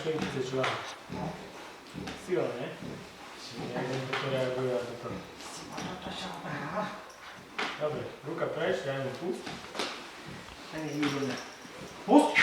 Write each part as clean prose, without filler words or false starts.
špinkice čela. Sila, ne? Neviem, toto reaguje na toto. Dobre, ruka preč, daj mu pust. A nech mi do mňa. Pust!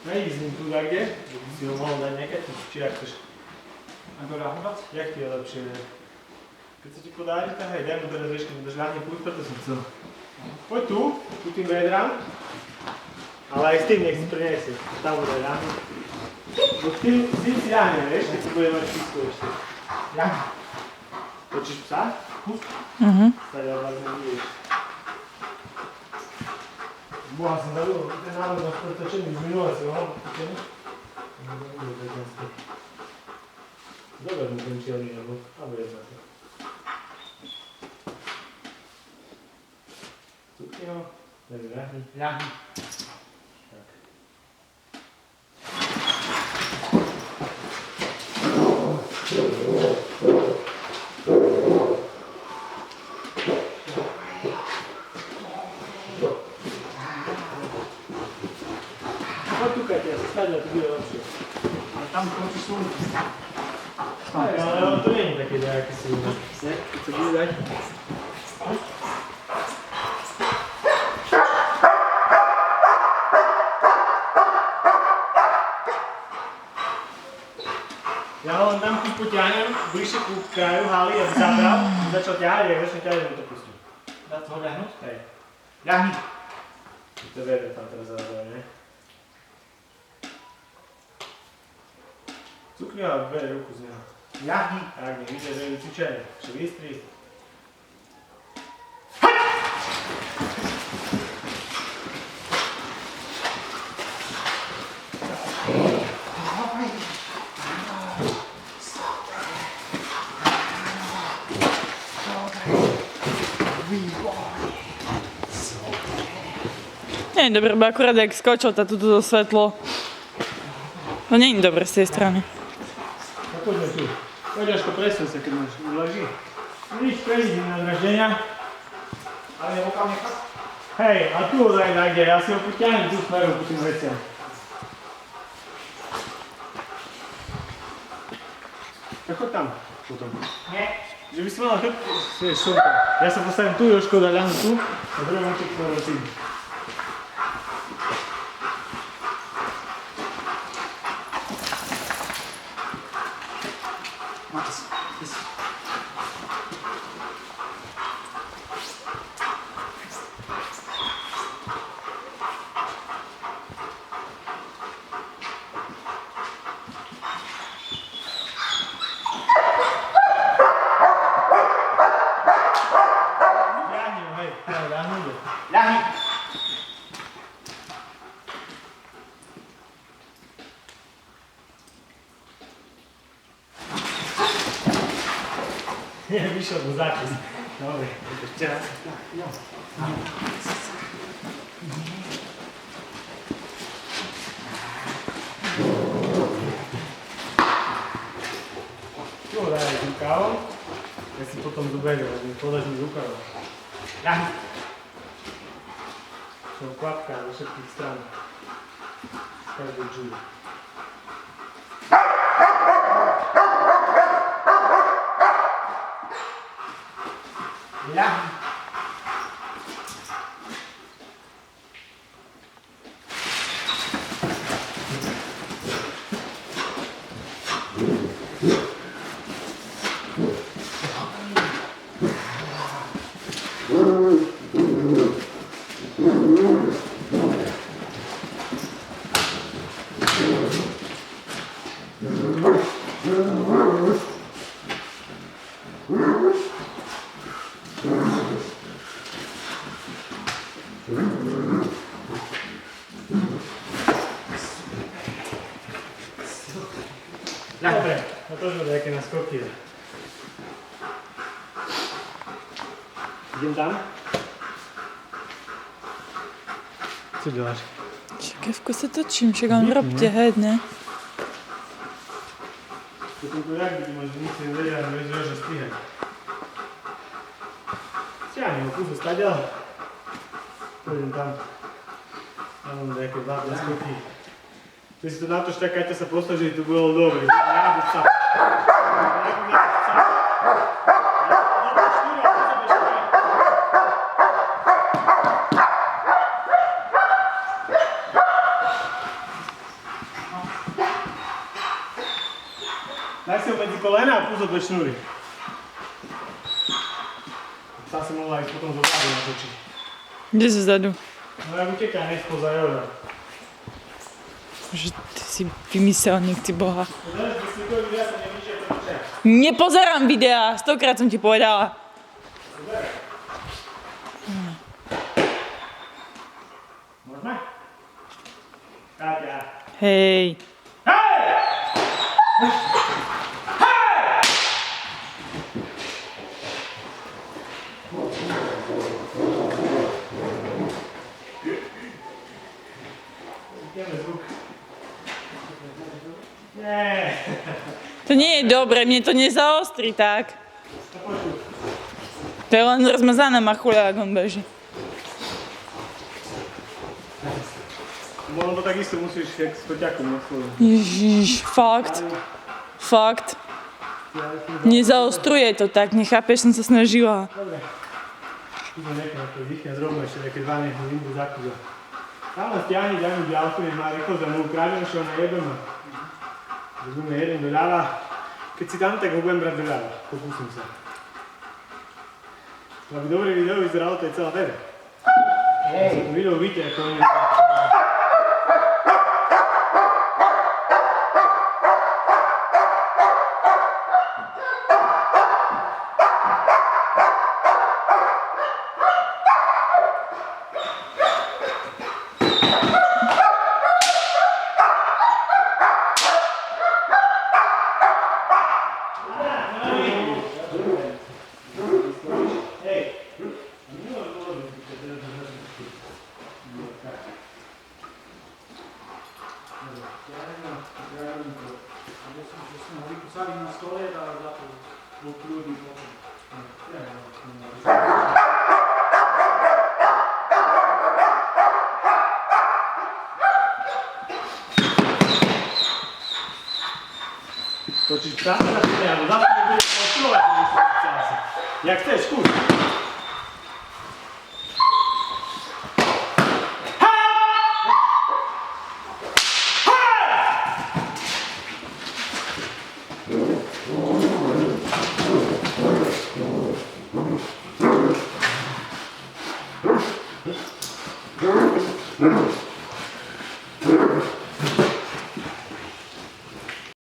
Nejízdím tu takde, že by si ho mohol dať niekať, či jak chceš. Ako ľahnuť? Jak ti je lepšie? Keď sa ti podári, tak hej, daj mu teraz vieš, keď budeš ľahne púšť, preto som chcel. Poď tu tým vedram, ale aj s tým nech si priniesie, tam bude ľahne. Bo s tým si ľahne, vieš, keď si bude mať písku ešte. Ľahne. Točíš psa? Stále vás nevidíš. Boha som zabil, ten návod máš pretočený, už minule si ho mal pretočený. Dobre mu ten čielný nebo, alebo jedna to. Cukni ho, daj ľahni. Ľahni. Tak. Potukajte, ja sa stáďa, to bude lepšie. Ale tam končí slunce. Ale to nie je také nejaké silné. Keď sa bude dať. Ja ho len tam tu potiahnem, bližšie ku kraju haly, aby zabral, začal ťahať, jak začne ťahať, mu to pustím. Dá to ho ľahnuť? Hej. Ľahni. To viete tam teraz zarazuje, ne? Cukni ho a bere ruku z neho. Ľahni. Tak, nech ide, že je vycvičené. Ešte vystri. Nie je dobré, bo akurát jak skočil tá tuto svetlo. No nie je dobré z tej strany. Tak poďme tu. Poď Ažko, presuň sa, keď máš. Leží. Nič, prejdem na draždenia. Ale nebokal nechať? Hej, a tu ho daj niekde, ja si ho potiahnem tu smerom ku tým veciam. Tak choď tam potom. Nie. Že by si mala chod... Vieš, šunka. Ja sa postavím tu, Jožko dá ľahnu tu a druhý moček smerom tým. Máte si. Ľahni ho, hej. Ľahni ho. Ľahni. Vyšiel mu zápis. Dobre, ešte raz. Tu ho daj aj tým kávom. Ja si potom zoberiem, aby mi podáš mi rukavom. Ľahni. Som klapka zo všetkých strán. Z každej džúry. Ľahni. Dobre, a to už nejaké naskoky. Idem tam? Co děláš? Čekavku se točím, čekám, robte, hej, ne? Potom to jak by máš nic nevedia, a nevieš, že strihať. Stiahni ho, kúsu staďal. Pôjdem tam. Tam mám nejaké dva naskoky. Ty si to na to štakajte sa postav, že to bolo dobre. Nebuď sa. Daj si ho medzi kolena a púsť do šnúry. Tá si mohla ísť potom zo zadu natočiť. Kde zo zadu? No ja utekaj, nech spoza Jora. Že ty si vymyselník, ty boha. Zás, keď si to vidia, sa nevíš, ako to čak. Nepozerám videá, 100-krát som ti povedala. Môžeme? Káťa. Hej. Ideme zvuk. Nie. To nie je dobre, mne to nezaostri tak. A počuť. To je len rozmazaná machuľa, ak on beží. Možno to takisto musíš, jak s koťakom na svojom. Ježiš, fakt. Fakt. Nezaostruje to tak, nechápeš, som sa snažila. Dobre. Tu sme nejaké na to dýchne, zrobíme ešte nejaké 2 nech vyjdu za kuda. Tam len stiahni, daj mu ďalku, nech má rýchlosť a mu ukradneme, že ho najebeme. Vezmeme jeden doľava. Keď si tam, tak ho budem brať doľava. Pokúsim sa. Aby dobré video vyzeralo, to je celá teda. Hej. Video vidíte, ako oni... Posadím na stole a za to. Bol kľudný potom. Toczyć pracę na chwilę, bo zawsze nie będziesz kontrolować tego czasu. Jak chcesz, kurde.